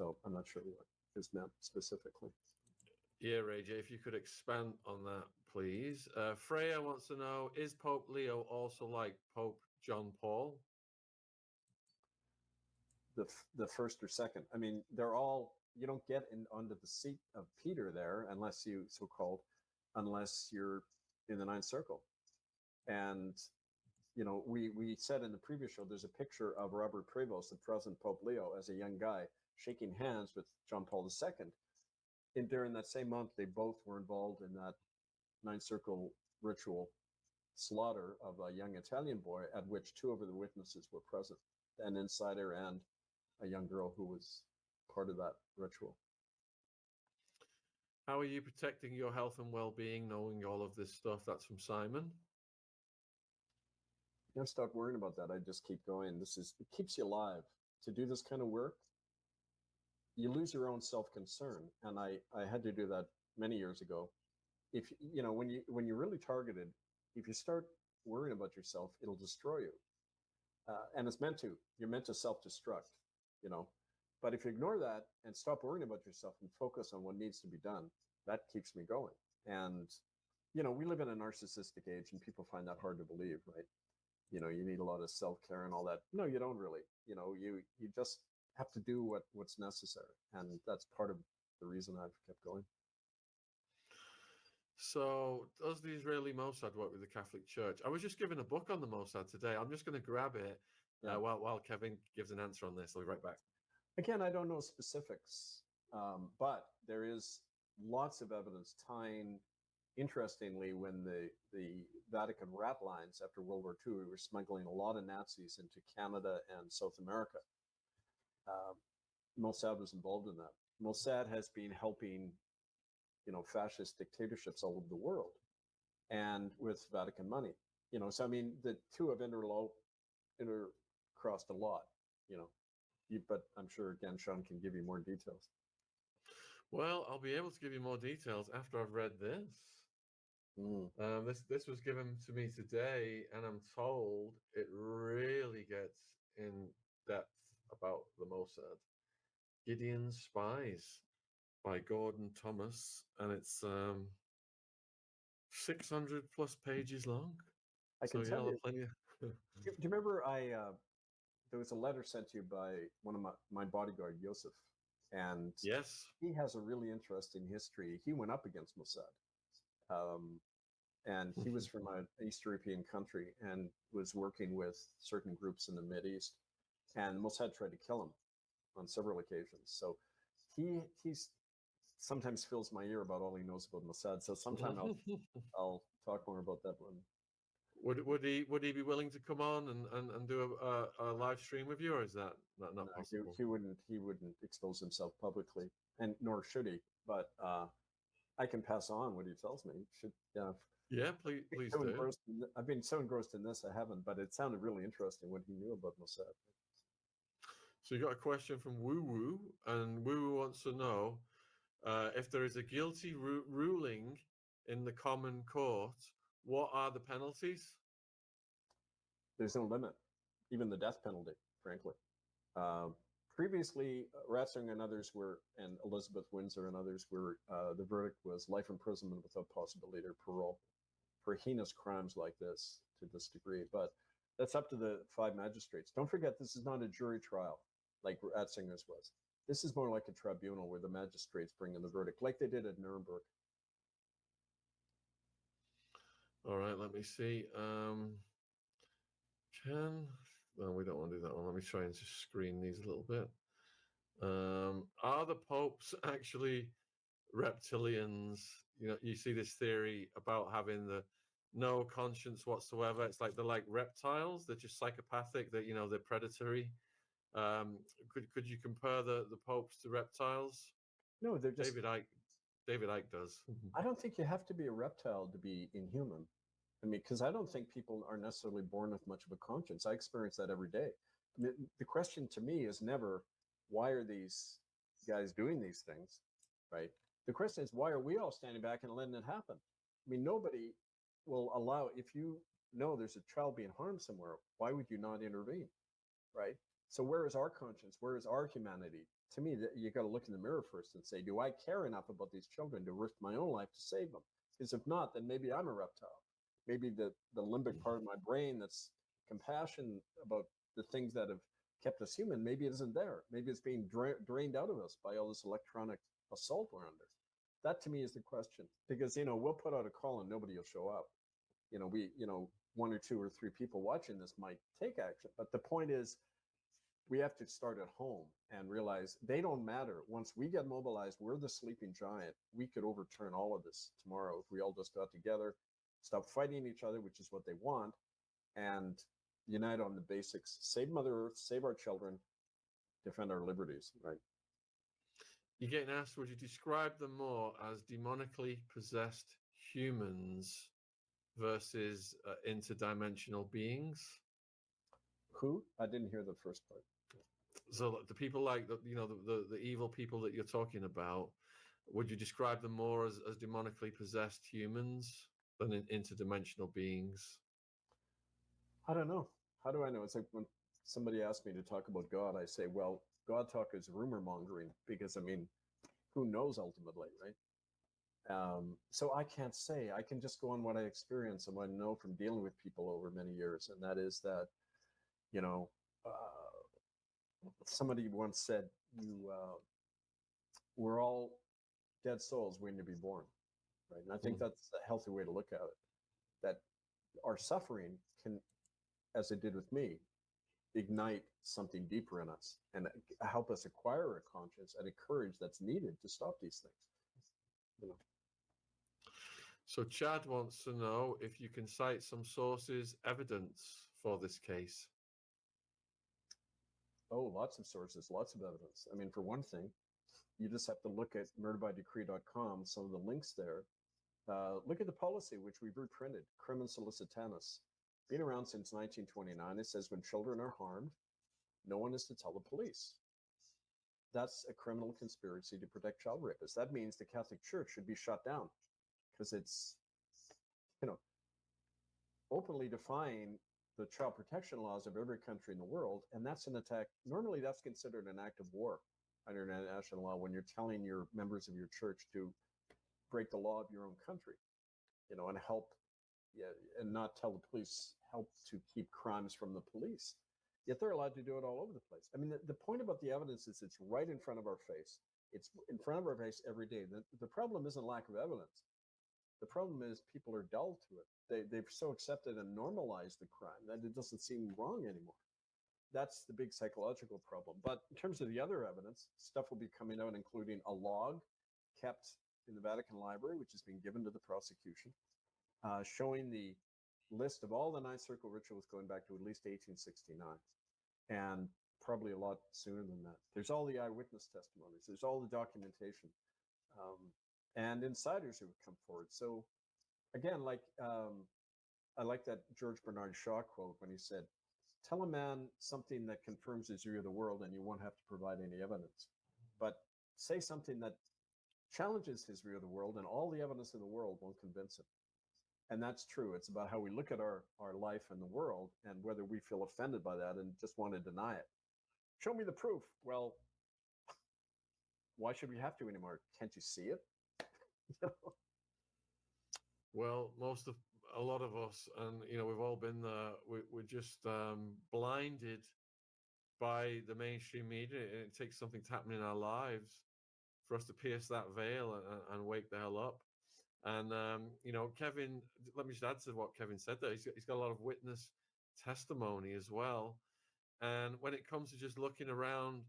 So I'm not sure what is meant specifically. Yeah, Ray J, if you could expand on that, please. Freya wants to know, is Pope Leo also like Pope John Paul? The first or second. I mean, they're all, you don't get onto the seat of Peter there unless you, unless you're in the ninth circle. And, you know, we said in the previous show, there's a picture of Robert Prevost, the present Pope Leo, as a young guy shaking hands with John Paul II. And during that same month, they both were involved in that ninth circle ritual slaughter of a young Italian boy, at which two of the witnesses were present, an insider and a young girl who was part of that ritual. How are you protecting your health and well-being, knowing all of this stuff? That's from Simon. I've stopped worrying about that. I just keep going. It keeps you alive. To do this kind of work, you lose your own self-concern. And I had to do that many years ago. If you know, when you're really targeted, if you start worrying about yourself, it'll destroy you. And it's meant to. You're meant to self-destruct, you know. But if you ignore that and stop worrying about yourself and focus on what needs to be done, that keeps me going. And, you know, we live in a narcissistic age and people find that hard to believe, right? You know, you need a lot of self-care and all that. No, you don't really. You know, you just have to do what's necessary. And that's part of the reason I've kept going. So does the Israeli Mossad work with the Catholic Church? I was just given a book on the Mossad today. I'm just going to grab it while Kevin gives an answer on this. I'll be right back. Again, I don't know specifics, but there is lots of evidence tying, interestingly, when the Vatican rat lines after World War II, we were smuggling a lot of Nazis into Canada and South America. Mossad was involved in that. Mossad has been helping, you know, fascist dictatorships all over the world, and with Vatican money, you know. So I mean, the two have intercrossed a lot, you know. But I'm sure, again, Shaun can give you more details. Well, I'll be able to give you more details after I've read this. This was given to me today, and I'm told it really gets in depth about the Mossad. Gideon's Spies by Gordon Thomas, and it's 600 plus pages long. I can tell you. Plenty of... Do you remember there was a letter sent to you by one of my bodyguard, Yosef, and yes, he has a really interesting history. He went up against Mossad, and he was from an East European country and was working with certain groups in the Mideast, and Mossad tried to kill him on several occasions. So he's sometimes fills my ear about all he knows about Mossad. So sometime I'll talk more about that one. Would he be willing to come on and do a live stream with you, or is that not possible? He wouldn't expose himself publicly, and nor should he. But I can pass on what he tells me. Yeah, please do. I've been so engrossed in this, I haven't, but it sounded really interesting what he knew about Mossad. So you got a question from Woo Woo, and Woo Woo wants to know if there is a guilty ruling in the common court, what are the penalties? There's no limit, even the death penalty, frankly. Previously, Ratzinger and others and Elizabeth Windsor and others the verdict was life imprisonment without possibility of parole for heinous crimes like this, to this degree. But that's up to the 5 magistrates. Don't forget, this is not a jury trial like Ratzinger's was. This is more like a tribunal where the magistrates bring in the verdict, like they did at Nuremberg. All right, let me see. No, we don't want to do that one. Let me try and just screen these a little bit. Are the popes actually reptilians? You know, you see this theory about having no conscience whatsoever. It's like they're like reptiles. They're just psychopathic. That, you know, they're predatory. Could you compare the popes to reptiles? No, they're just David Icke does. I don't think you have to be a reptile to be inhuman. I mean, because I don't think people are necessarily born with much of a conscience. I experience that every day. I mean, the question to me is never, why are these guys doing these things, right? The question is, why are we all standing back and letting it happen? I mean, nobody will allow, if you know there's a child being harmed somewhere, why would you not intervene, right? So where is our conscience? Where is our humanity? To me, you got to look in the mirror first and say, do I care enough about these children to risk my own life to save them? Because if not, then maybe I'm a reptile. Maybe the limbic part of my brain that's compassion about the things that have kept us human, maybe it isn't there. Maybe it's being drained out of us by all this electronic assault we're under. That to me is the question, because, you know, we'll put out a call and nobody will show up. You know, one or two or three people watching this might take action. But the point is, we have to start at home and realize they don't matter. Once we get mobilized, we're the sleeping giant. We could overturn all of this tomorrow if we all just got together, stop fighting each other, which is what they want, and unite on the basics. Save Mother Earth, save our children, defend our liberties, right? You're getting asked, would you describe them more as demonically possessed humans versus interdimensional beings? Who? I didn't hear the first part. So the people like the evil people that you're talking about, would you describe them more as demonically possessed humans than interdimensional beings? I don't know. How do I know? It's like when somebody asks me to talk about God, I say, well, God talk is rumor mongering, because I mean, who knows ultimately, right? So I can't say. I can just go on what I experience and what I know from dealing with people over many years, and that is that, you know, somebody once said, we're all dead souls waiting to be born, right? And I think that's a healthy way to look at it, that our suffering can, as it did with me, ignite something deeper in us and help us acquire a conscience and a courage that's needed to stop these things. You know. So Chad wants to know if you can cite some sources, evidence for this case. Oh, lots of sources, lots of evidence. I mean, for one thing, you just have to look at murderbydecree.com, some of the links there. Look at the policy, which we've reprinted, Crimen Solicitanis. Been around since 1929. It says when children are harmed, no one is to tell the police. That's a criminal conspiracy to protect child rapists. That means the Catholic Church should be shut down, because it's, you know, openly defying the child protection laws of every country in the world. And that's an attack. Normally that's considered an act of war under international law, when you're telling your members of your church to break the law of your own country, you know, and help, and not tell the police, help to keep crimes from the police. Yet they're allowed to do it all over the place. I mean, the point about the evidence is it's right in front of our face. It's in front of our face every day. The problem isn't lack of evidence. The problem is people are dull to it. They've so accepted and normalized the crime that it doesn't seem wrong anymore. That's the big psychological problem. But in terms of the other evidence, stuff will be coming out, including a log kept in the Vatican Library, which has been given to the prosecution, showing the list of all the Ninth Circle rituals going back to at least 1869, and probably a lot sooner than that. There's all the eyewitness testimonies. There's all the documentation, and insiders who have come forward. So again, like I like that George Bernard Shaw quote when he said, tell a man something that confirms his view of the world and you won't have to provide any evidence. But say something that challenges his view of the world and all the evidence in the world won't convince him. And that's true. It's about how we look at our life and the world and whether we feel offended by that and just want to deny it. Show me the proof. Well, why should we have to anymore? Can't you see it? Well, a lot of us, and you know, we've all been there. We're just blinded by the mainstream media, and it takes something to happen in our lives for us to pierce that veil and wake the hell up. And you know, Kevin, let me just add to what Kevin said there. He's got a lot of witness testimony as well. And when it comes to just looking around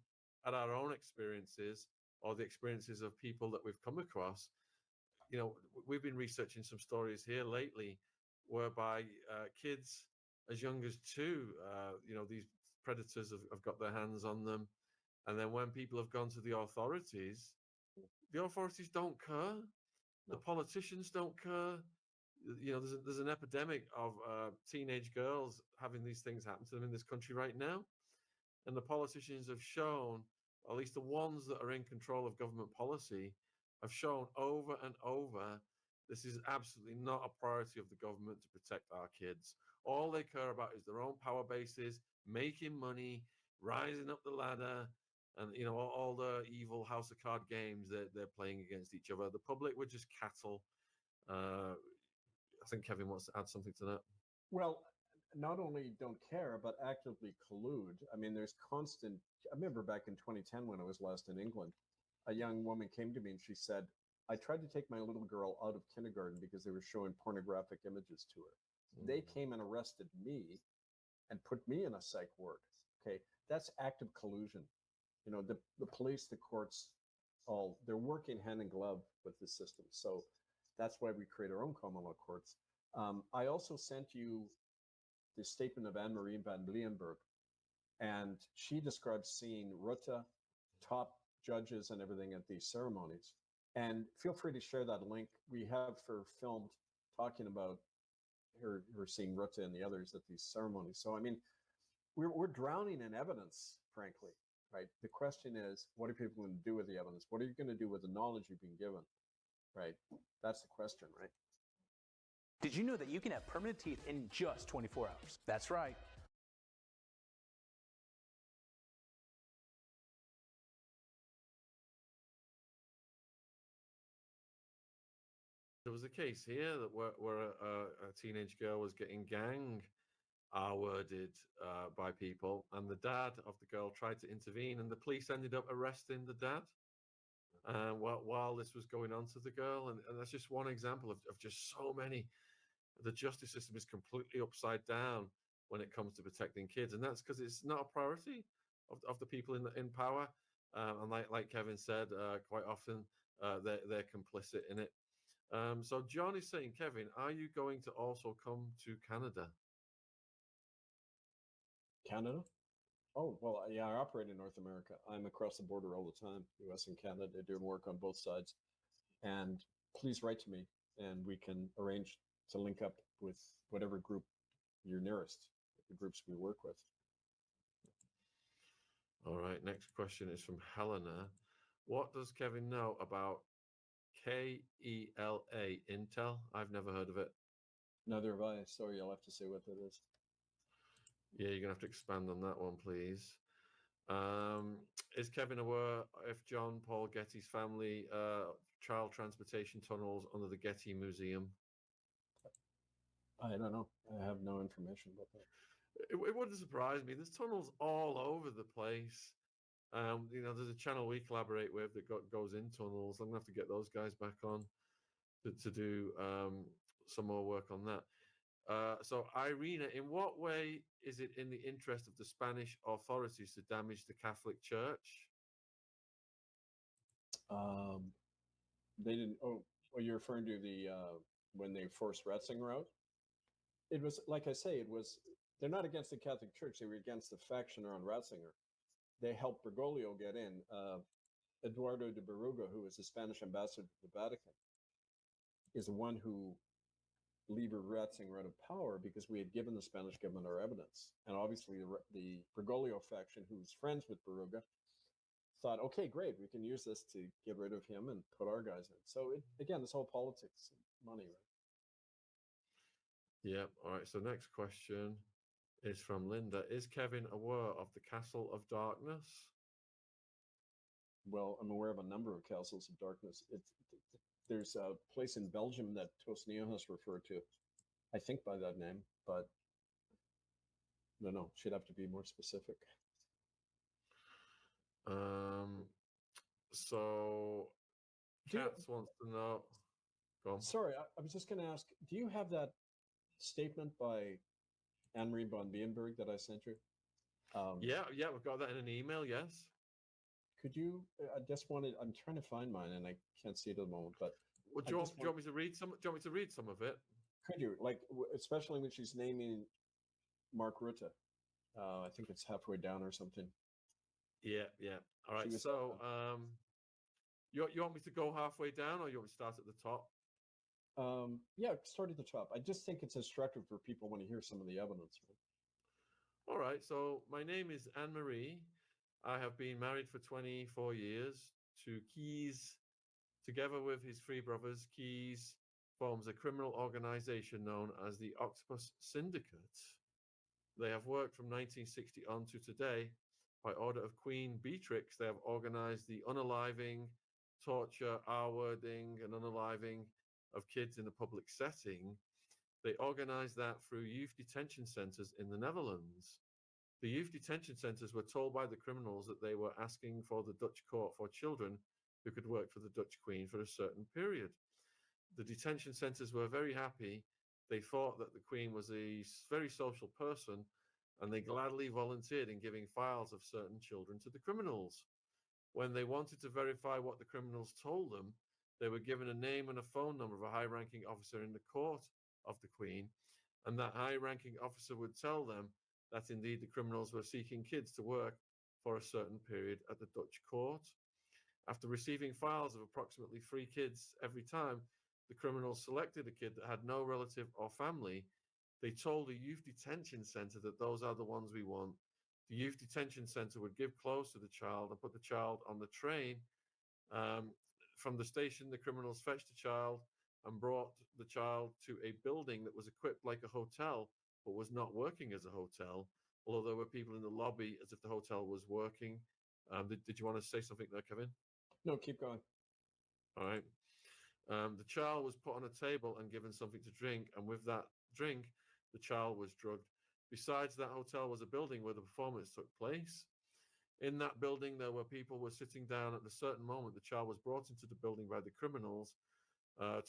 at our own experiences or the experiences of people that we've come across, you know, we've been researching some stories here lately whereby kids as young as 2, you know, these predators have got their hands on them. And then when people have gone to the authorities don't care. The politicians don't care. You know, there's an epidemic of teenage girls having these things happen to them in this country right now. And the politicians have shown, or at least the ones that are in control of government policy, have shown over and over, this is absolutely not a priority of the government to protect our kids. All they care about is their own power bases, making money, rising up the ladder, and all the evil House of Card games that they're playing against each other. The public were just cattle. I think Kevin wants to add something to that. Well, not only don't care, but actively collude. I mean, there's constant. I remember back in 2010 when I was last in England, a young woman came to me and she said, I tried to take my little girl out of kindergarten because they were showing pornographic images to her. They came and arrested me and put me in a psych ward. Okay, that's active collusion. The police, the courts, they're working hand in glove with the system. So that's why we create our own common law courts. I also sent you the statement of Anne-Marie van Blienberg, and she describes seeing Rutte, top judges and everything at these ceremonies. And feel free to share that link. We have her filmed talking about her seeing Rutte and the others at these ceremonies. So, I mean, we're drowning in evidence, frankly, right? The question is, what are people going to do with the evidence? What are you going to do with the knowledge you've been given, right? That's the question, right? Did you know that you can have permanent teeth in just 24 hours? That's right. There was a case here that where a teenage girl was getting gang R-worded by people, and the dad of the girl tried to intervene, and the police ended up arresting the dad while this was going on to the girl. And that's just one example of just so many. The justice system is completely upside down when it comes to protecting kids, and that's because it's not a priority of the people in power. And like Kevin said, quite often they're complicit in it. So John is saying, Kevin, are you going to also come to Canada? Canada? Oh, well, yeah, I operate in North America. I'm across the border all the time, US and Canada, doing work on both sides. And please write to me, and we can arrange to link up with whatever group you're nearest, the groups we work with. All right, next question is from Helena. What does Kevin know about KELA, Intel? I've never heard of it. Neither have I. Sorry, you'll have to say what that is. Yeah, you're going to have to expand on that one, please. Is Kevin aware if John Paul Getty's family child transportation tunnels under the Getty Museum? I don't know. I have no information about that. It wouldn't surprise me. There's tunnels all over the place. There's a channel we collaborate with that goes in tunnels. I'm going to have to get those guys back on to do some more work on that. So, Irina, in what way is it in the interest of the Spanish authorities to damage the Catholic Church? They didn't. Oh, you're referring to the when they forced Ratzinger out? It was, like I say, they're not against the Catholic Church. They were against the faction around Ratzinger. They helped Bergoglio get in. Eduardo de Berruga, who was the Spanish ambassador to the Vatican, is the one who levered Ratzinger out of power because we had given the Spanish government our evidence. And obviously the Bergoglio faction, who was friends with Berruga, thought, okay, great, we can use this to get rid of him and put our guys in. So again, this whole politics and money, right? Yeah. All right. So next question is from Linda. Is Kevin aware of the Castle of Darkness? Well, I'm aware of a number of castles of darkness. There's a place in Belgium that Tosnio has referred to, I think by that name, but no, she'd have to be more specific. So Katz wants to know. Go on. Sorry, I was just going to ask, do you have that statement by Anne-Marie von Bienberg that I sent you? Yeah, we've got that in an email, yes. Could you, I'm trying to find mine and I can't see it at the moment, but. Well, do you want me to read some? Do you want me to read some of it? Could you, especially when she's naming Mark Rutte? I think it's halfway down or something. Yeah. All right. So, you want me to go halfway down, or you want me to start at the top? Yeah, start at the top. I just think it's instructive for people when you hear some of the evidence. All right. So, my name is Anne-Marie. I have been married for 24 years to Keys. Together with his three brothers, Keys forms a criminal organization known as the Octopus Syndicate. They have worked from 1960 on to today by order of Queen Beatrix, they have organized the unaliving, torture, R-wording, and unaliving of kids in a public setting. They organized that through youth detention centers in the Netherlands. The youth detention centers were told by the criminals that they were asking for the Dutch court for children who could work for the Dutch Queen for a certain period. The detention centers were very happy. They thought that the Queen was a very social person, and they gladly volunteered in giving files of certain children to the criminals. When they wanted to verify what the criminals told them, they were given a name and a phone number of a high-ranking officer in the court of the Queen, and that high-ranking officer would tell them that indeed the criminals were seeking kids to work for a certain period at the Dutch court. After receiving files of approximately 3 kids every time, the criminals selected a kid that had no relative or family. They told the youth detention center that those are the ones we want. The youth detention center would give clothes to the child and put the child on the train. From the station, the criminals fetched the child and brought the child to a building that was equipped like a hotel, but was not working as a hotel, although there were people in the lobby as if the hotel was working. Did you want to say something there, Kevin? No, keep going. All right. The child was put on a table and given something to drink, and with that drink, the child was drugged. Besides, that hotel was a building where the performance took place. In that building, there were people who were sitting down. At a certain moment, the child was brought into the building by the criminals,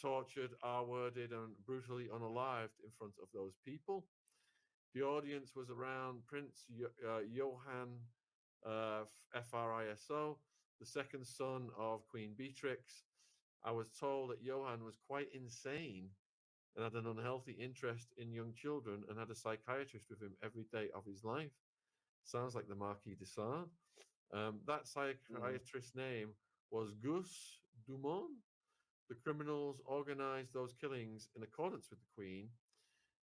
tortured, R-worded, and brutally unalived in front of those people. The audience was around Prince Johann Friso, the second son of Queen Beatrix. I was told that Johann was quite insane and had an unhealthy interest in young children and had a psychiatrist with him every day of his life. Sounds like the Marquis de Sade. That psychiatrist's name was Gus Dumont. The criminals organized those killings in accordance with the Queen,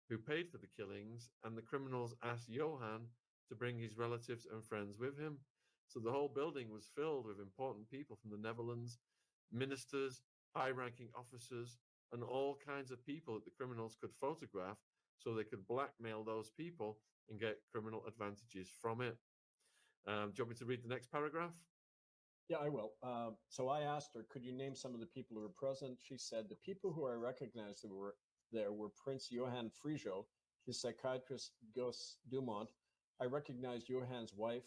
who paid for the killings, and the criminals asked Johann to bring his relatives and friends with him. So the whole building was filled with important people from the Netherlands, ministers, high-ranking officers, and all kinds of people that the criminals could photograph so they could blackmail those people and get criminal advantages from it. Do you want me to read the next paragraph? Yeah, I will. So I asked her, could you name some of the people who were present? She said, the people who I recognized that were there were Prince Johann Friso, his psychiatrist Gus Dumont. I recognized Johann's wife,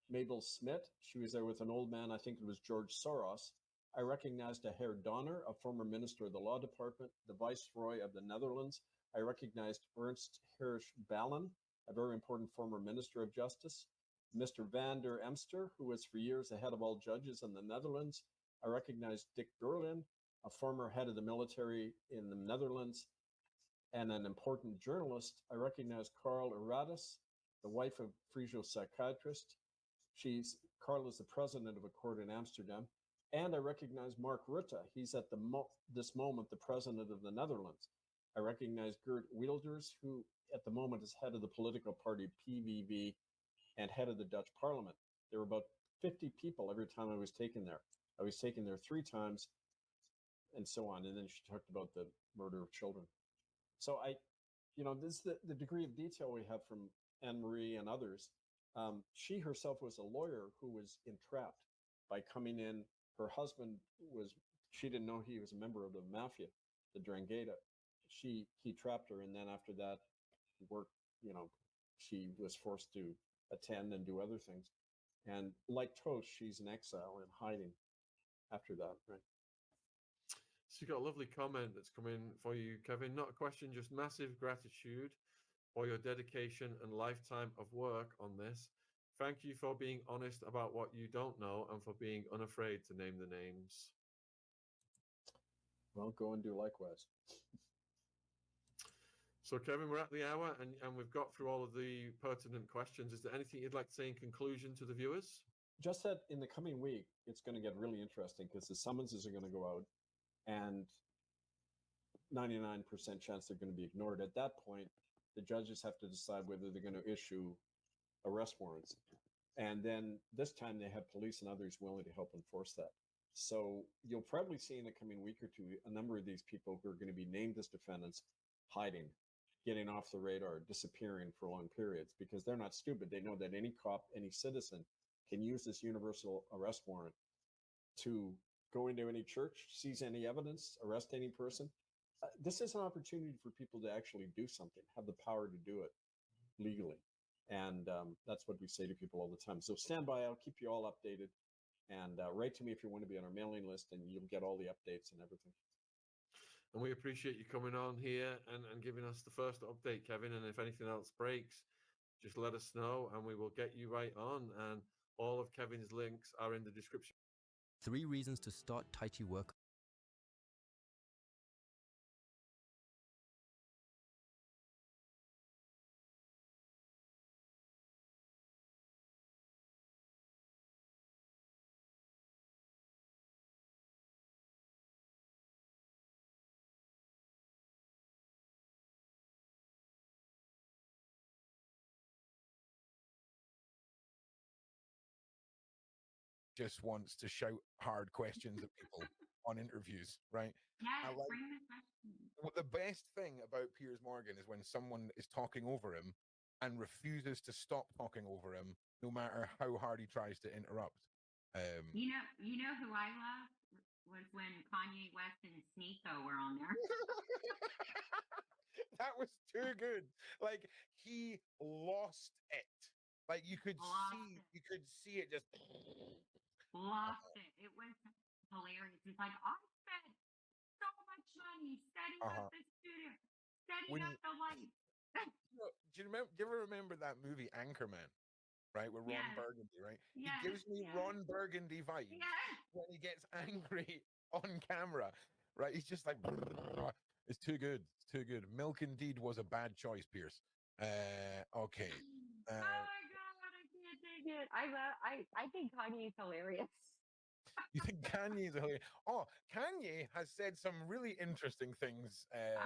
Mabel Smit. She was there with an old man, I think it was George Soros. I recognized a Herr Donner, a former minister of the law department, the viceroy of the Netherlands. I recognized Ernst Hirsch Ballen, a very important former minister of justice. Mr. Van der Emster, who was for years the head of all judges in the Netherlands. I recognized Dick Berlin, a former head of the military in the Netherlands, and an important journalist. I recognized Carl Eratus, the wife of Friso's psychiatrist. Carl is the president of a court in Amsterdam. And I recognize Mark Rutte. He's at this moment the president of the Netherlands. I recognize Geert Wilders, who at the moment is head of the political party PVV and head of the Dutch parliament. There were about 50 people every time I was taken there. I was taken there 3 times and so on. And then she talked about the murder of children. So this is the degree of detail we have from Anne-Marie and others. She herself was a lawyer who was entrapped by coming in. Her husband she didn't know he was a member of the mafia, the 'Ndrangheta. He trapped her. And then after that work, she was forced to attend and do other things. And like Tosh, she's in exile and hiding after that, right? So you got a lovely comment that's come in for you, Kevin. Not a question, just massive gratitude for your dedication and lifetime of work on this. Thank you for being honest about what you don't know and for being unafraid to name the names. Well, go and do likewise. So, Kevin, we're at the hour and we've got through all of the pertinent questions. Is there anything you'd like to say in conclusion to the viewers? Just that in the coming week, it's going to get really interesting because the summonses are going to go out and 99% chance they're going to be ignored. At that point, the judges have to decide whether they're going to issue arrest warrants. And then this time they have police and others willing to help enforce that. So you'll probably see in the coming week or two a number of these people who are going to be named as defendants hiding, getting off the radar, disappearing for long periods because they're not stupid. They know that any cop, any citizen can use this universal arrest warrant to go into any church, seize any evidence, arrest any person. This is an opportunity for people to actually do something, have the power to do it legally. And that's what we say to people all the time. So stand by, I'll keep you all updated. And write to me if you want to be on our mailing list, and you'll get all the updates and everything. And we appreciate you coming on here and giving us the first update, Kevin. And if anything else breaks, just let us know and we will get you right on. And all of Kevin's links are in the description. 3 reasons to start Tai Chi work. Just wants to shout hard questions at people on interviews, right? Yeah, I like, bring the questions. well, the best thing about Piers Morgan is when someone is talking over him and refuses to stop talking over him, no matter how hard he tries to interrupt. You know who I love was when Kanye West and Sneeko were on there. That was too good. Like, he lost it. Like, you could see it just Lost it. It was hilarious. He's like, I spent so much money setting up the studio, setting up the lights. Do you ever remember that movie Anchorman, right, with Ron Burgundy, right? Yes, He gives me Ron Burgundy vibes when he gets angry on camera, right? He's just like, it's too good. It's too good. Milk Indeed was a bad choice, Pierce. Okay. Oh my God, I can't take it. I think Kanye's hilarious. You think Kanye's hilarious? Oh, Kanye has said some really interesting things. I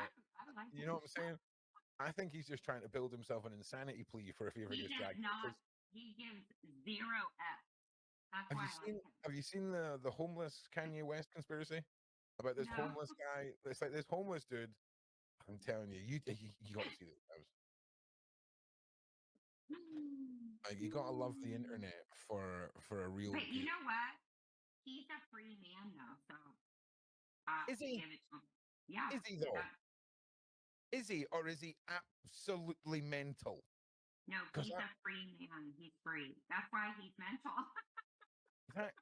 like You know what I'm saying? I think he's just trying to build himself an insanity plea for if he ever He gets does dragged. not. He gives 0 F. That's why I like him. Have you seen the homeless Kanye West conspiracy about this homeless guy? It's like this homeless dude. I'm telling you, you got to see this. Like, you gotta love the internet for a real. But you know what? He's a free man though, so is he? give it to him. Yeah. Is he though? Is he, or is he absolutely mental? No, he's a free man. He's free. That's why he's mental.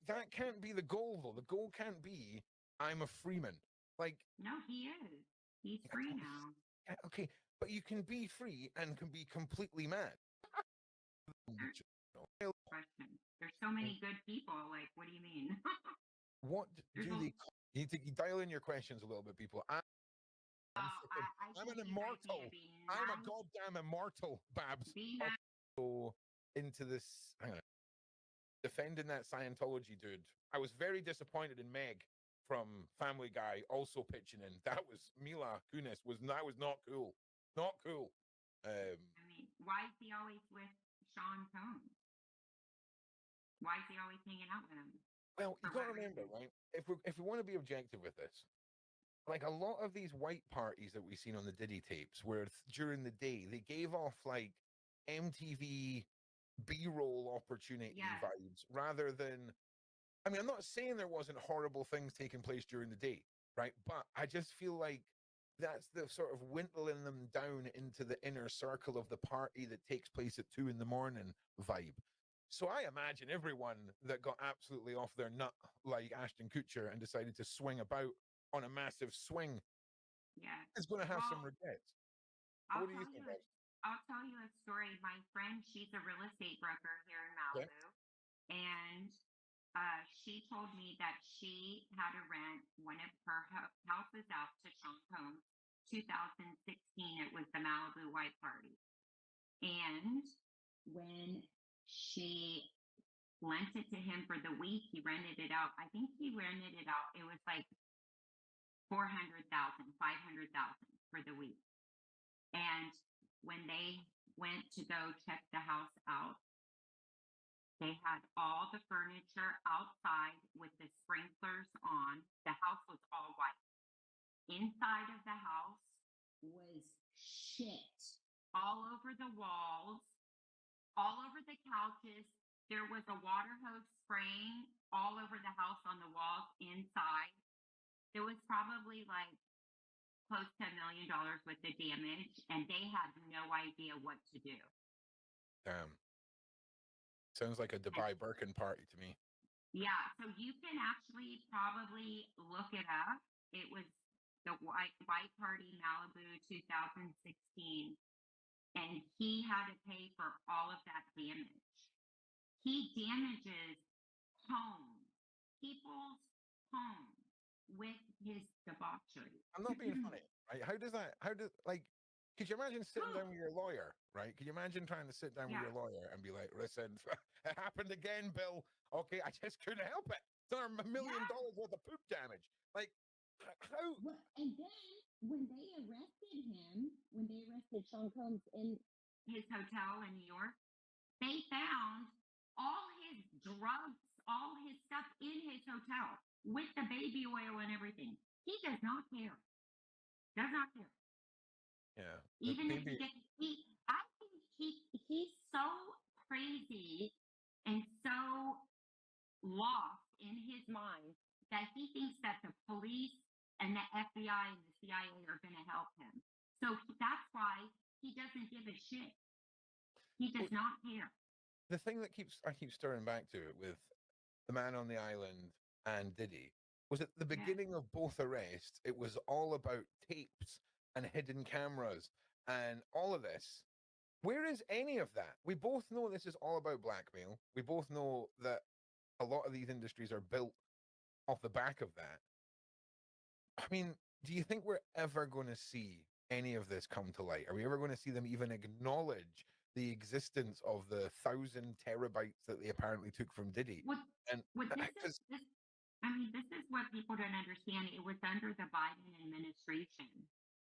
that can't be the goal though. The goal can't be I'm a freeman. Like, no, he is. He's free now. Okay, but you can be free and can be completely mad. Question. There's so many good people. Like, what do you mean? What do they? You dial in your questions a little bit, people. I'm an immortal. I'm a goddamn immortal, Babs. Go into this. Hang on. Defending that Scientology dude. I was very disappointed in Meg from Family Guy also pitching in. That was Mila Kunis. That was not cool. Not cool. I mean, why is he always with Shaun? Why is he always hanging out with him? Well, you got to remember, right? If we want to be objective with this, like a lot of these white parties that we've seen on the Diddy tapes, where during the day they gave off like MTV B-roll opportunity vibes, rather than. I mean, I'm not saying there wasn't horrible things taking place during the day, right? But I just feel like that's the sort of whittling them down into the inner circle of the party that takes place at 2 a.m. vibe. So I imagine everyone that got absolutely off their nut like Ashton Kutcher and decided to swing about on a massive swing is going to have some regrets. What do you think? I'll tell you a story. My friend, she's a real estate broker here in Malibu, and she told me that she had to rent one of her houses out to Shaun Combs. 2016, it was the Malibu White Party. And when she lent it to him for the week, he rented it out. I think he rented it out. It was like $400,000, $500,000 for the week. And when they went to go check the house out, they had all the furniture outside with the sprinklers on. The house was all white. Inside of the house was shit all over the walls, all over the couches. There was a water hose spraying all over the house on the walls inside. There was probably like close to $1 million worth of damage, and they had no idea what to do. Damn. Sounds like a Dubai Birkin party to me. Yeah, so you can actually probably look it up. It was the White Party Malibu 2016, and he had to pay for all of that damage. He damages homes, people's homes, with his debauchery. I'm not being funny, right? Could you imagine sitting down with your lawyer, right? Could you imagine trying to sit down with your lawyer and be like, listen, it happened again, Bill. Okay, I just couldn't help it. It's $1 million worth of poop damage. Like, how? Well, and then when they arrested Shaun Combs in his hotel in New York, they found all his drugs, all his stuff in his hotel with the baby oil and everything. He does not care. Does not care. Yeah. Even if I think he's so crazy and so lost in his mind that he thinks that the police and the FBI and the CIA are going to help him. So that's why he doesn't give a shit. He does not care. The thing that I keep stirring back to it with the man on the island and Diddy was at the beginning of both arrests, it was all about tapes and hidden cameras and all of this. Where is any of that? We both know this is all about blackmail. We both know that a lot of these industries are built off the back of that. I mean, do you think we're ever going to see any of this come to light? Are we ever going to see them even acknowledge the existence of the 1,000 terabytes that they apparently took from Diddy? This is what people don't understand. It was under the Biden administration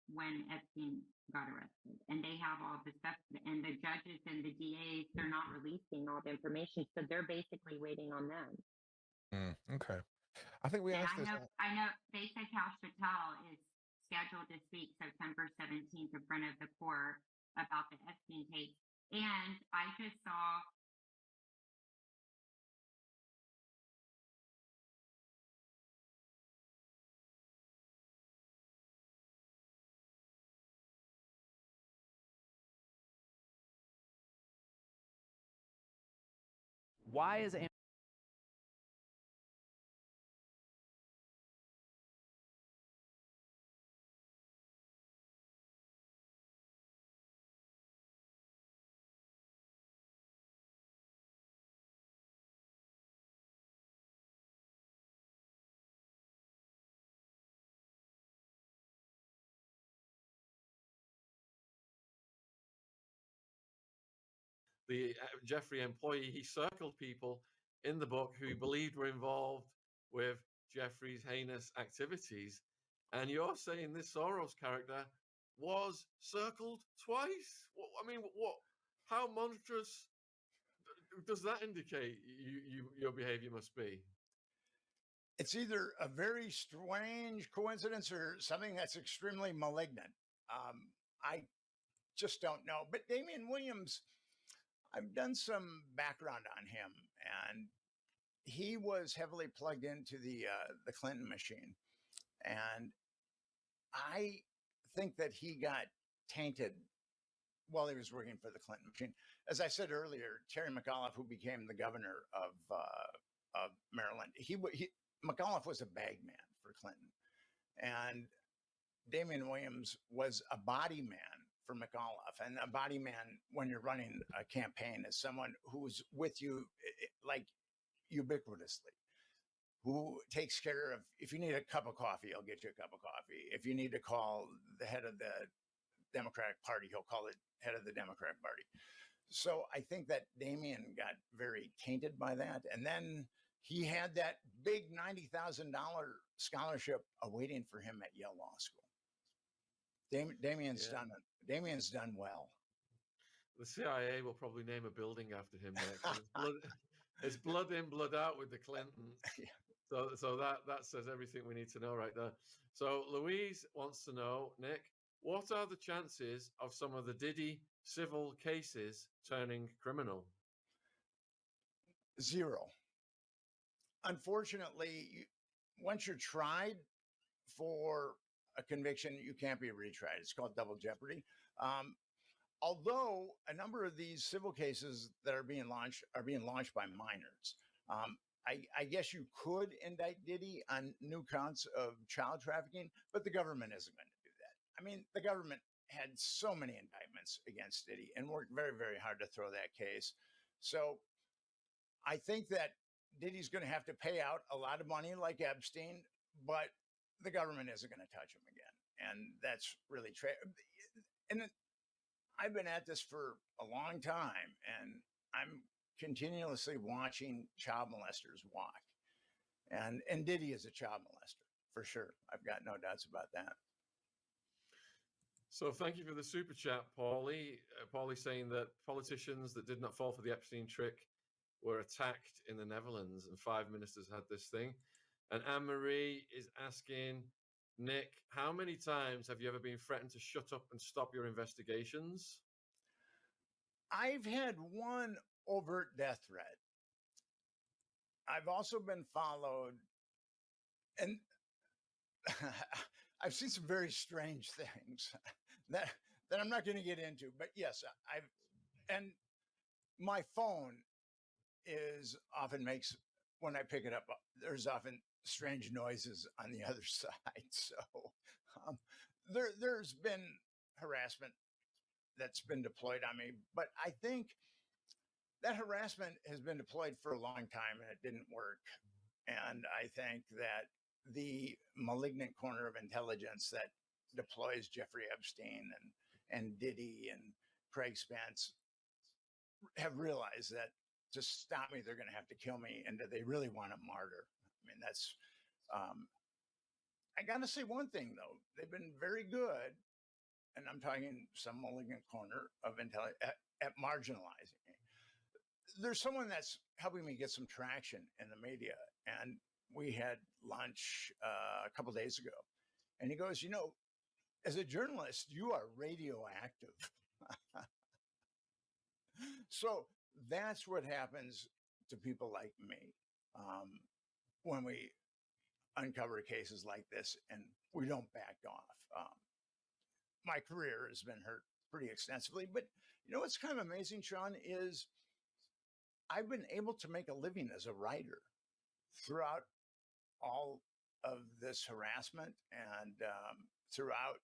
when Epstein got arrested, and they have all the stuff, and the judges and the DAs, they're not releasing all the information, so they're basically waiting on them. Okay. I think we asked this. I know they said Cash Patel is scheduled to speak September 17th in front of the court about the Epstein case, and I just saw Why is the Jeffrey employee, he circled people in the book who he believed were involved with Jeffrey's heinous activities. And you're saying this Soros character was circled twice? How monstrous does that indicate your behavior must be? It's either a very strange coincidence or something that's extremely malignant. I just don't know. But Damian Williams, I've done some background on him, and he was heavily plugged into the Clinton machine. And I think that he got tainted while he was working for the Clinton machine. As I said earlier, Terry McAuliffe, who became the governor of Maryland, McAuliffe was a bag man for Clinton. And Damian Williams was a body man for McAuliffe. And a body man, when you're running a campaign, is someone who's with you like ubiquitously, who takes care of, if you need a cup of coffee, he'll get you a cup of coffee. If you need to call the head of the Democratic Party, he'll call the head of the Democratic Party. So I think that Damian got very tainted by that. And then he had that big $90,000 scholarship awaiting for him at Yale Law School. Damian's done well. The CIA will probably name a building after him next. It's blood in, blood out with the Clintons. So that says everything we need to know right there. So Louise wants to know, Nick, what are the chances of some of the Diddy civil cases turning criminal? Zero. Unfortunately, once you're tried for a conviction, you can't be retried. It's called double jeopardy. Although a number of these civil cases that are being launched by minors. I guess you could indict Diddy on new counts of child trafficking, but the government isn't going to do that. I mean, the government had so many indictments against Diddy and worked very, very hard to throw that case. So I think that Diddy's going to have to pay out a lot of money like Epstein, but the government isn't going to touch him again. And that's really and I've been at this for a long time, and I'm continuously watching child molesters walk. And Diddy is a child molester, for sure. I've got no doubts about that. So thank you for the super chat, Paulie. Paulie saying that politicians that did not fall for the Epstein trick were attacked in the Netherlands, and 5 ministers had this thing. And Anne-Marie is asking, Nick, how many times have you ever been threatened to shut up and stop your investigations? I've had one overt death threat. I've also been followed, and I've seen some very strange things that I'm not going to get into. But yes, and my phone often when I pick it up, there's often strange noises on the other side. So there's been harassment that's been deployed on me, but I think that harassment has been deployed for a long time and it didn't work. And I think that the malignant corner of intelligence that deploys Jeffrey Epstein and Diddy and Craig Spence have realized that to stop me, they're going to have to kill me. And that they really want a martyr. I mean, that's, I got to say one thing though, they've been very good. And I'm talking some malignant corner of intelligence at marginalizing me. There's someone that's helping me get some traction in the media. And we had lunch a couple days ago. And he goes, you know, as a journalist, you are radioactive. So that's what happens to people like me when we uncover cases like this and we don't back off. My career has been hurt pretty extensively, but you know what's kind of amazing, Shaun, is I've been able to make a living as a writer throughout all of this harassment and throughout.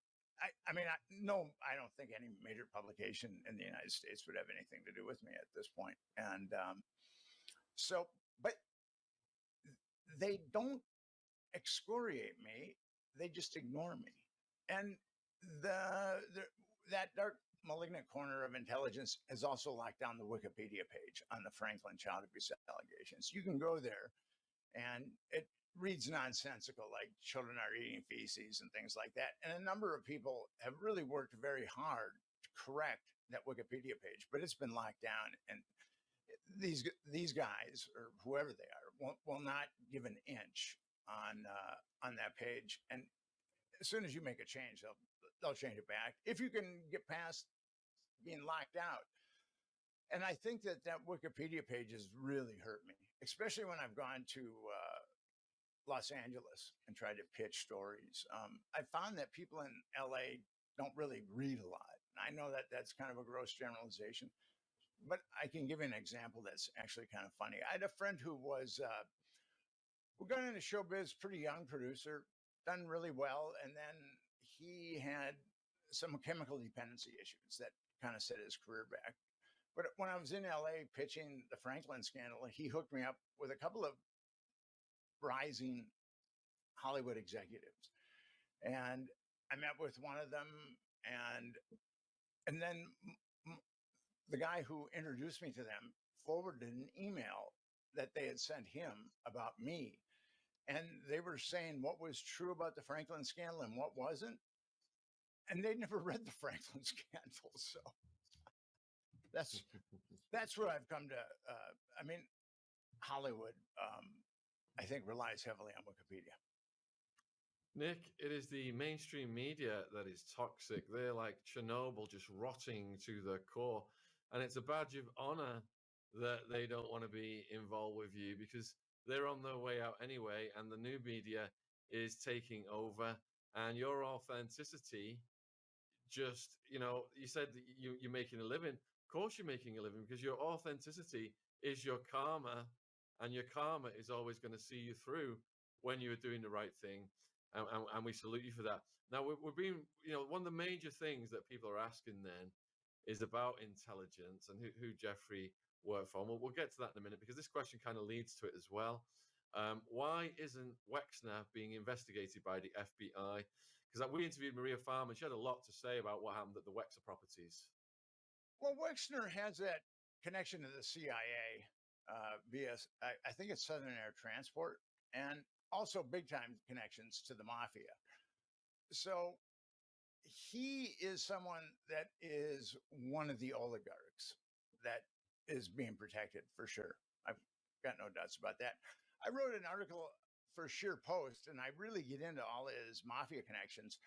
I mean, I don't think any major publication in the United States would have anything to do with me at this point. And but they don't excoriate me. They just ignore me. And that dark malignant corner of intelligence has also locked down the Wikipedia page on the Franklin child abuse allegations. You can go there and it reads nonsensical, like children are eating feces and things like that. And a number of people have really worked very hard to correct that Wikipedia page, but it's been locked down. And these guys, or whoever they are, will not give an inch on that page. And as soon as you make a change, they'll change it back if you can get past being locked out. And I think that Wikipedia page has really hurt me, especially when I've gone to Los Angeles and tried to pitch stories. I found that people in LA don't really read a lot. I know that that's kind of a gross generalization, but I can give you an example that's actually kind of funny. I had a friend who got into showbiz, pretty young producer, done really well. And then he had some chemical dependency issues that kind of set his career back. But when I was in LA pitching the Franklin scandal, he hooked me up with a couple of rising Hollywood executives. And I met with one of them, and then the guy who introduced me to them forwarded an email that they had sent him about me. And they were saying what was true about the Franklin scandal and what wasn't. And they'd never read the Franklin scandal. So that's what I've come to. I mean, Hollywood, I think, relies heavily on Wikipedia. Nick, it is the mainstream media that is toxic. They're like Chernobyl, just rotting to the core. And it's a badge of honor that they don't want to be involved with you because they're on their way out anyway, and the new media is taking over, and your authenticity just, you said that you're making a living. Of course you're making a living because your authenticity is your karma, and your karma is always going to see you through when you're doing the right thing. And we salute you for that. Now, we're being, one of the major things that people are asking then is about intelligence and who Jeffrey worked for. And we'll get to that in a minute because this question kind of leads to it as well. Why isn't Wexner being investigated by the FBI? Because we interviewed Maria Farmer. She had a lot to say about what happened at the Wexner properties. Well, Wexner has that connection to the CIA via, I think it's Southern Air Transport, and also big time connections to the mafia. So he is someone that is one of the oligarchs that is being protected for sure. I've got no doubts about that. I wrote an article for Sheer Post, and I really get into all his mafia connections.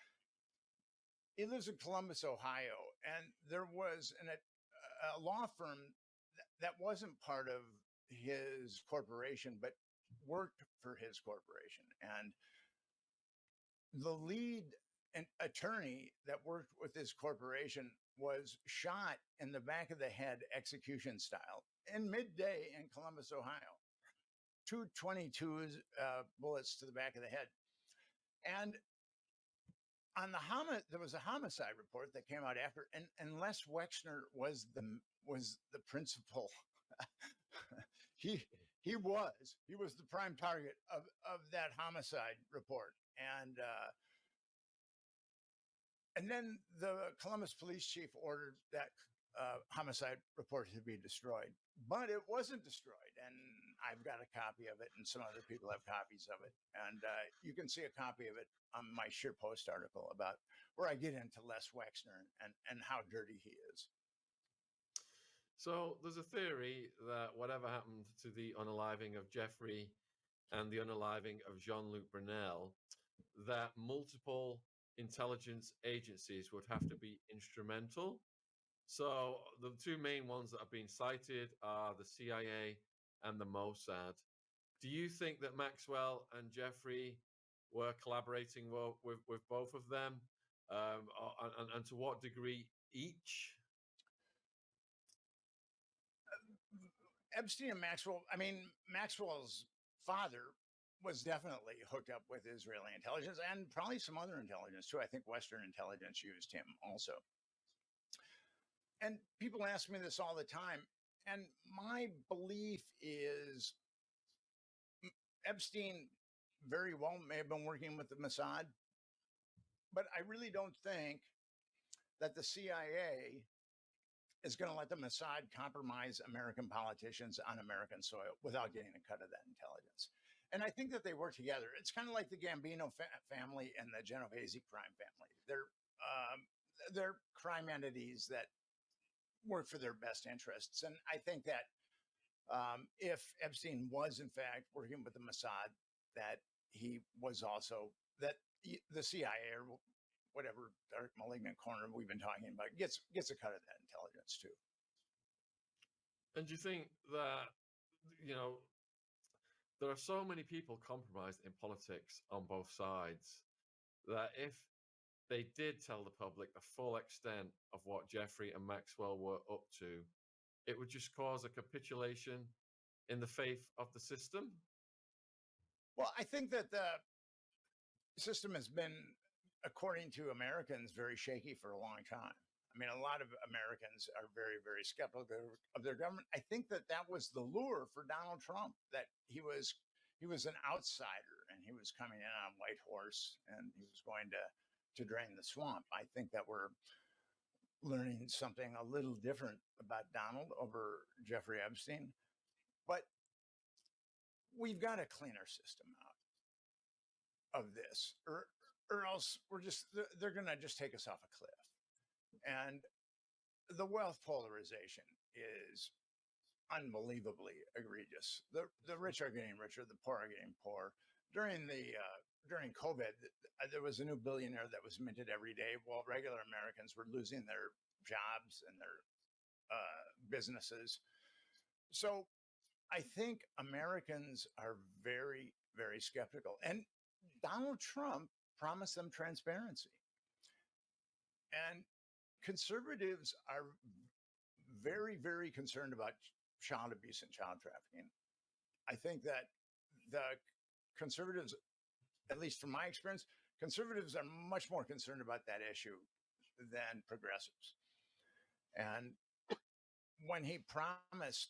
He lives in Columbus, Ohio, and there was a law firm that wasn't part of his corporation, but worked for his corporation. And the lead attorney that worked with this corporation was shot in the back of the head, execution style, in midday in Columbus, Ohio. 222 bullets to the back of the head. And on there was a homicide report that came out after, and Les Wexner was the principal. he was the prime target of that homicide report. And then the Columbus police chief ordered that homicide report to be destroyed, but it wasn't destroyed. And I've got a copy of it, and some other people have copies of it. And you can see a copy of it on my Sheer Post article about where I get into Les Wexner and how dirty he is. So there's a theory that whatever happened to the unaliving of Jeffrey and the unaliving of Jean-Luc Brunel, that multiple intelligence agencies would have to be instrumental. So the two main ones that have been cited are the CIA and the Mossad. Do you think that Maxwell and Jeffrey were collaborating with both of them? And to what degree each? Epstein and Maxwell, Maxwell's father was definitely hooked up with Israeli intelligence and probably some other intelligence too. I think Western intelligence used him also. And people ask me this all the time. And my belief is Epstein very well may have been working with the Mossad, but I really don't think that the CIA is going to let the Mossad compromise American politicians on American soil without getting a cut of that intelligence. And I think that they work together. It's kind of like the Gambino family and the Genovese crime family. They're crime entities that work for their best interests. And I think that if Epstein was in fact working with the Mossad, that he was also, that the CIA or whatever dark malignant corner we've been talking about gets a cut of that intelligence too. And do you think that, there are so many people compromised in politics on both sides that if they did tell the public the full extent of what Jeffrey and Maxwell were up to, it would just cause a capitulation in the faith of the system? Well, I think that the system has been, according to Americans, very shaky for a long time. A lot of Americans are very, very skeptical of their government. I think that was the lure for Donald Trump, that he was an outsider and he was coming in on a white horse and he was going to drain the swamp. I think that we're learning something a little different about Donald over Jeffrey Epstein, but we've got to clean our system out of this, or else they're going to just take us off a cliff. And the wealth polarization is unbelievably egregious. The rich are getting richer, the poor are getting poor. During COVID, there was a new billionaire that was minted every day, while regular Americans were losing their jobs and their businesses. So I think Americans are very, very skeptical. And Donald Trump promised them transparency. And conservatives are very, very concerned about child abuse and child trafficking. I think that the conservatives, at least from my experience, conservatives are much more concerned about that issue than progressives. And when he promised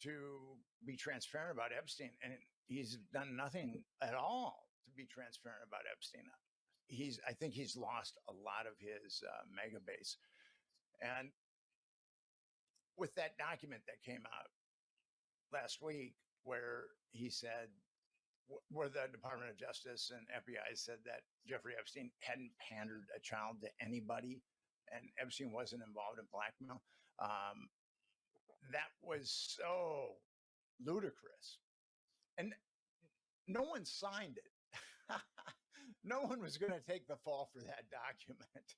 to be transparent about Epstein, and he's done nothing at all to be transparent about Epstein, I think he's lost a lot of his mega base. And with that document that came out last week, where he said, where the Department of Justice and FBI said that Jeffrey Epstein hadn't pandered a child to anybody and Epstein wasn't involved in blackmail. That was so ludicrous. And no one signed it. No one was going to take the fall for that document.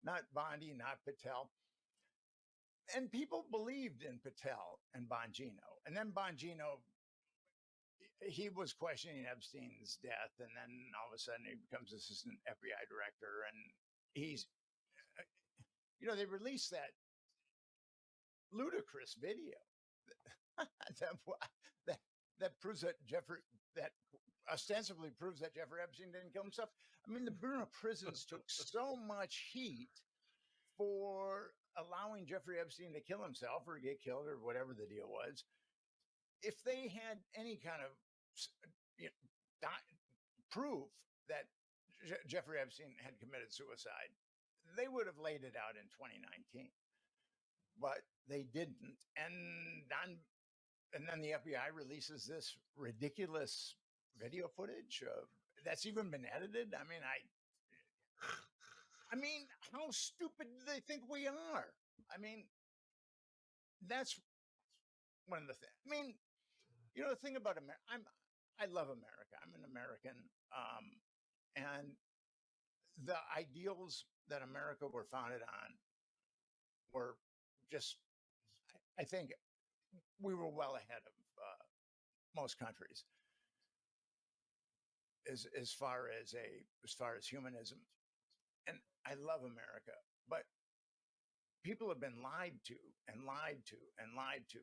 Not Bondi, not Patel. And people believed in Patel and Bongino. And then Bongino, he was questioning Epstein's death. And then all of a sudden he becomes assistant FBI director. And he's, they released that ludicrous video that proves that that ostensibly proves that Jeffrey Epstein didn't kill himself. I mean, the Bureau of Prisons took so much heat for allowing Jeffrey Epstein to kill himself or get killed or whatever the deal was. If they had any kind of proof that Jeffrey Epstein had committed suicide, they would have laid it out in 2019. But they didn't. And then the FBI releases this ridiculous video footage that's even been edited. I mean, how stupid do they think we are? I mean, that's one of the things. I mean, the thing about America, I love America. I'm an American. And the ideals that America were founded on were just, I think we were well ahead of most countries as far as humanism. And I love America, but people have been lied to and lied to and lied to.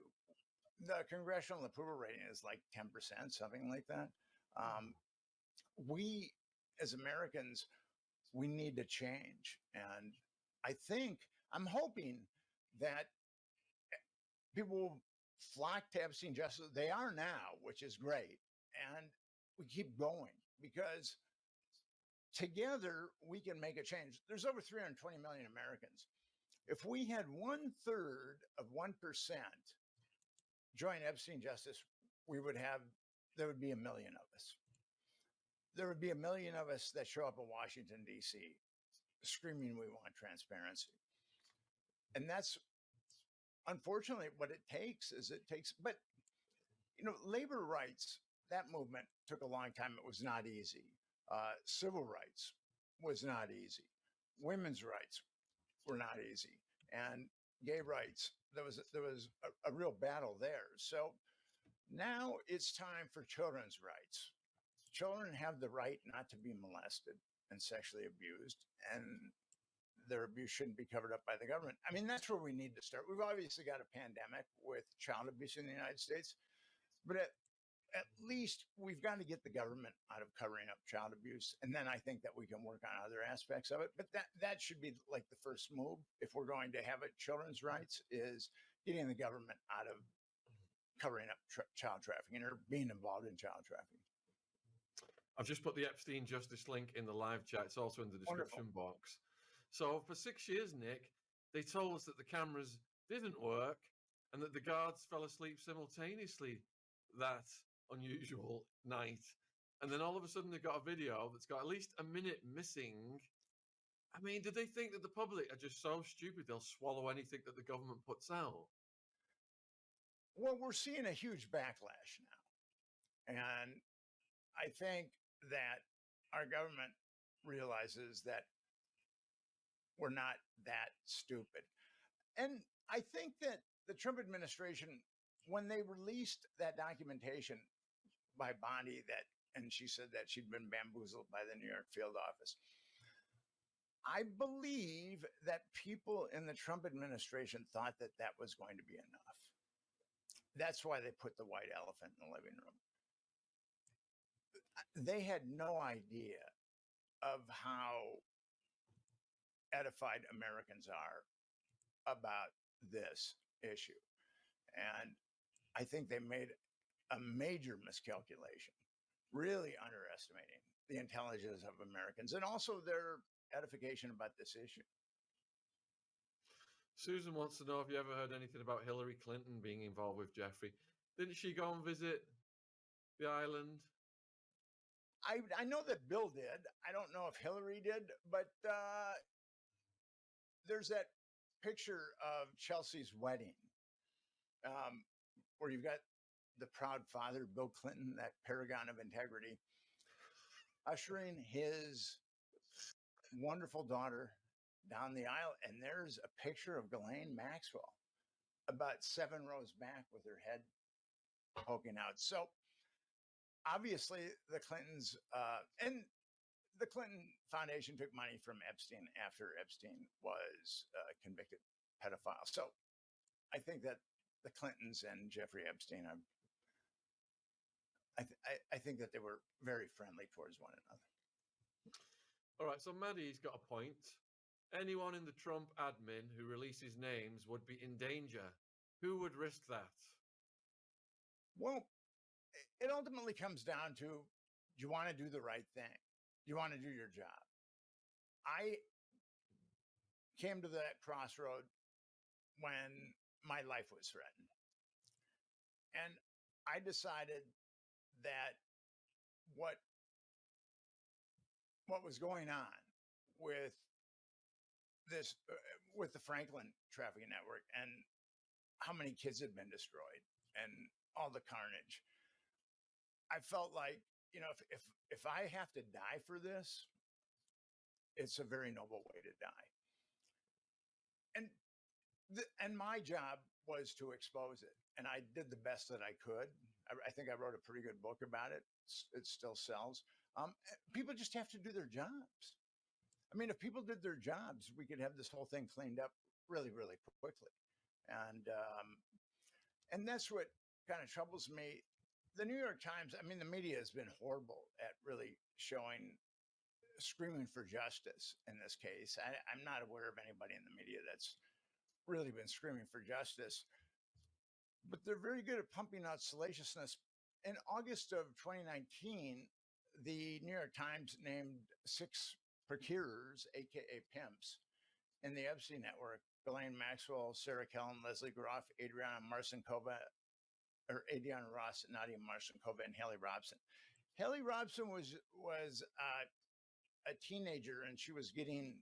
The congressional approval rating is like 10%, something like that. We, as Americans, we need to change. And I'm hoping that people will flock to Epstein justice. They are now, which is great. And we keep going because together we can make a change. There's over 320 million Americans. If we had 1/3 of 1% join Epstein justice, there would be 1 million of us. There would be 1 million of us that show up in Washington, D.C. screaming we want transparency. And that's unfortunately what it takes but labor rights, that movement took a long time. It was not easy. Civil rights was not easy. Women's rights were not easy. And gay rights, there was a real battle there. So now it's time for children's rights. Children have the right not to be molested and sexually abused, and their abuse shouldn't be covered up by the government. I mean, that's where we need to start. We've obviously got a pandemic with child abuse in the United States, but at least we've got to get the government out of covering up child abuse. And then I think that we can work on other aspects of it. But that should be like the first move if we're going to have children's rights, is getting the government out of covering up child trafficking or being involved in child trafficking. I've just put the Epstein Justice link in the live chat. It's also in the description box. So for 6 years, Nick, they told us that the cameras didn't work and that the guards fell asleep simultaneously that unusual night. And then all of a sudden they got a video that's got at least a minute missing. I mean, did they think that the public are just so stupid they'll swallow anything that the government puts out? Well, we're seeing a huge backlash now. And I think that our government realizes that we're not that stupid. And I think that the Trump administration when they released that documentation by Bondi and she said that she'd been bamboozled by the New York field office, I believe that people in the Trump administration thought that that was going to be enough. That's why they put the white elephant in the living room. They had no idea of how edified Americans are about this issue. And I think they made a major miscalculation, really underestimating the intelligence of Americans and also their edification about this issue. Susan wants to know if you ever heard anything about Hillary Clinton being involved with Jeffrey. Didn't she go and visit the island? I know that Bill did. I don't know if Hillary did, but there's that picture of Chelsea's wedding where you've got the proud father, Bill Clinton, that paragon of integrity, ushering his wonderful daughter down the aisle. And there's a picture of Ghislaine Maxwell about 7 rows back with her head poking out. So obviously the Clintons and the Clinton Foundation took money from Epstein after Epstein was a convicted pedophile. So I think that the Clintons and Jeffrey Epstein, I think that they were very friendly towards one another. All right, so Maddie's got a point. Anyone in the Trump admin who releases names would be in danger. Who would risk that? Well, it ultimately comes down to, do you want to do the right thing? Do you want to do your job? I came to that crossroad when my life was threatened. And I decided that what was going on with this, with the Franklin trafficking network and how many kids had been destroyed and all the carnage, I felt like, you know, if I have to die for this, it's a very noble way to die. And my job was to expose it. And I did the best that I could. I think I wrote a pretty good book about it. It still sells. People just have to do their jobs. I mean, if people did their jobs, we could have this whole thing cleaned up really, really quickly. And that's what kind of troubles me. The New York Times, I mean, the media has been horrible at really screaming for justice in this case. I'm not aware of anybody in the media that's really been screaming for justice, but they're very good at pumping out salaciousness. In August of 2019, the New York Times named 6 procurers, aka pimps, in the Epstein network: Ghislaine Maxwell, Sarah Kellen, Leslie Groff, Adriana Marcinkova, or Adriana Ross, Nadia Marcinkova, and Haley Robson. Haley Robson was a teenager, and she was getting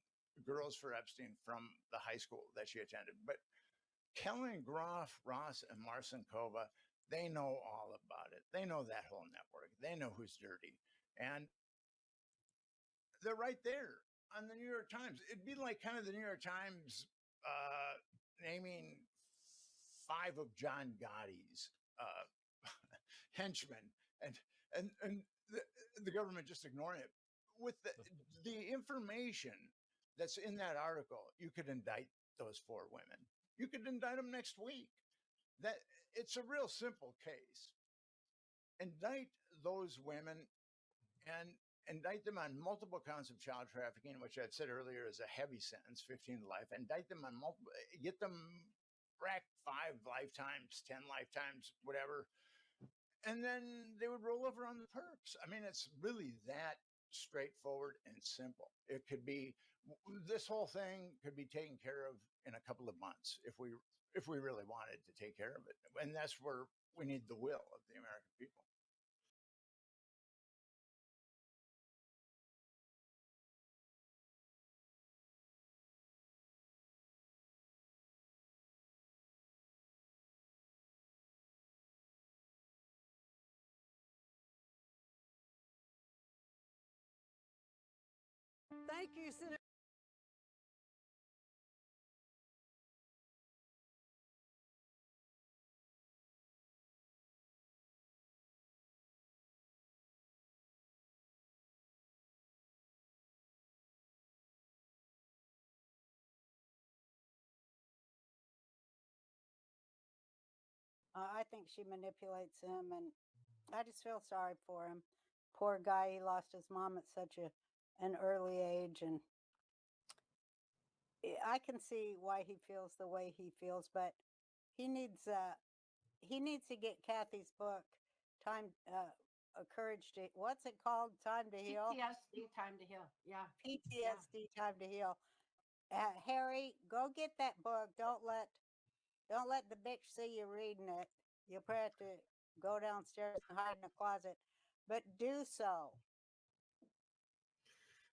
girls for Epstein from the high school that she attended. But Kellen, Groff, Ross, and Marcinkova, they know all about it. They know that whole network. They know who's dirty. And they're right there on the New York Times. It'd be like kind of the New York Times naming 5 of John Gotti's henchmen and the government just ignoring it. With the information that's in that article, you could indict those 4 women. You could indict them next week. That it's a real simple case. Indict those women and indict them on multiple counts of child trafficking, which I'd said earlier is a heavy sentence, 15 to life. Indict them on multiple, get them racked 5 lifetimes, 10 lifetimes, whatever. And then they would roll over on the perps. I mean, it's really that straightforward and simple. It could be, this whole thing could be taken care of in a couple of months if we really wanted to take care of it. And that's where we need the will of the American people. Thank you, Senator. I think she manipulates him, and I just feel sorry for him. Poor guy, he lost his mom at such an early age, and I can see why he feels the way he feels, but he needs to get Kathy's book, Time Courage to, what's it called? Time to Heal. PTSD, Time to Heal. Yeah. PTSD, Time to Heal. Harry, go get that book. Don't let the bitch see you reading it. You'll probably have to go downstairs and hide in a closet, but do so.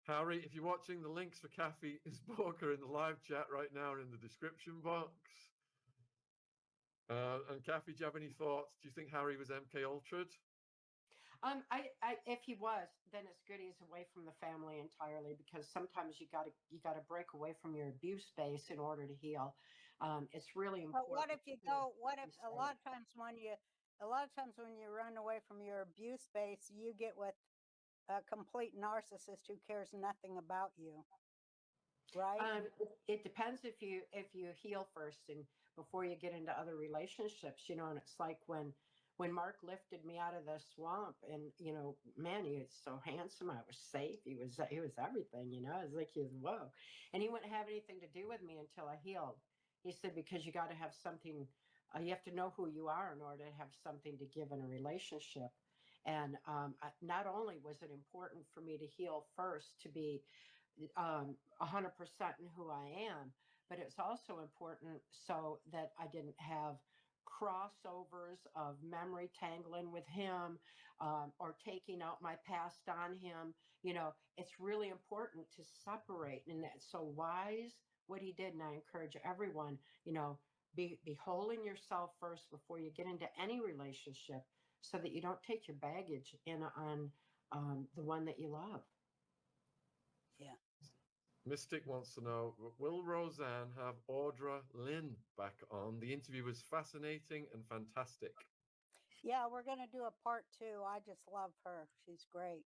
Harry, if you're watching, the links for Kathy's book are in the live chat right now or in the description box. And Kathy, do you have any thoughts? Do you think Harry was MK Ultra'd? If he was, then it's good he's away from the family entirely, because sometimes you gotta break away from your abuse space in order to heal. It's really important. But what if you go? What if a lot of times when you run away from your abuse space, you get with a complete narcissist who cares nothing about you, right? It depends if you heal first and before you get into other relationships, you know. And it's like when Mark lifted me out of the swamp, and you know, man, he was so handsome. I was safe. He was everything, you know. I was like, he was whoa, and he wouldn't have anything to do with me until I healed. He said, because you got to have something. You have to know who you are in order to have something to give in a relationship. And not only was it important for me to heal first, to be 100% in who I am, but it's also important so that I didn't have crossovers of memory tangling with him, or taking out my past on him. You know, it's really important to separate. And that's so wise what he did. And I encourage everyone, you know, be whole in yourself first before you get into any relationship, so that you don't take your baggage in on the one that you love. Yeah. Mystic wants to know, will Roseanne have Audra Lynn back on? The interview was fascinating and fantastic. Yeah, we're going to do a part 2. I just love her. She's great.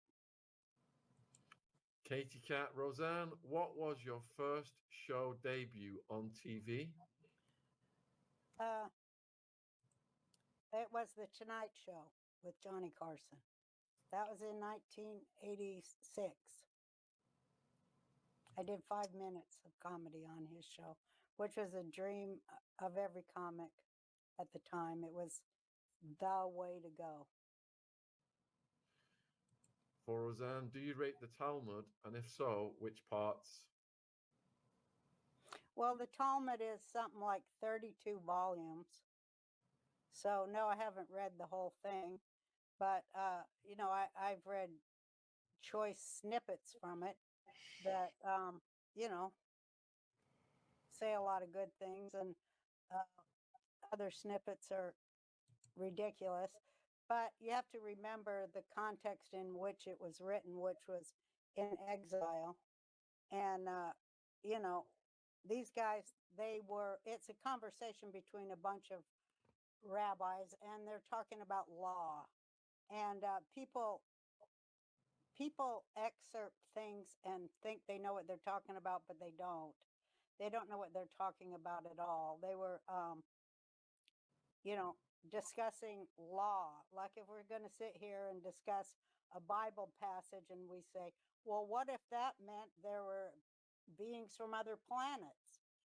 Katie Cat, Roseanne, what was your first show debut on TV? It was The Tonight Show with Johnny Carson. That was in 1986. I did 5 minutes of comedy on his show, which was a dream of every comic at the time. It was the way to go. For Roseanne, do you rate the Talmud? And if so, which parts? Well, the Talmud is something like 32 volumes. So, no, I haven't read the whole thing. But, you know, I've read choice snippets from it that, you know, say a lot of good things, and other snippets are ridiculous. But you have to remember the context in which it was written, which was in exile. And, you know, these guys, it's a conversation between a bunch of rabbis, and they're talking about law. And people excerpt things and think they know what they're talking about, but they don't. They don't know what they're talking about at all. They were, you know, discussing law. Like if we're going to sit here and discuss a Bible passage and we say, well, what if that meant there were beings from other planets?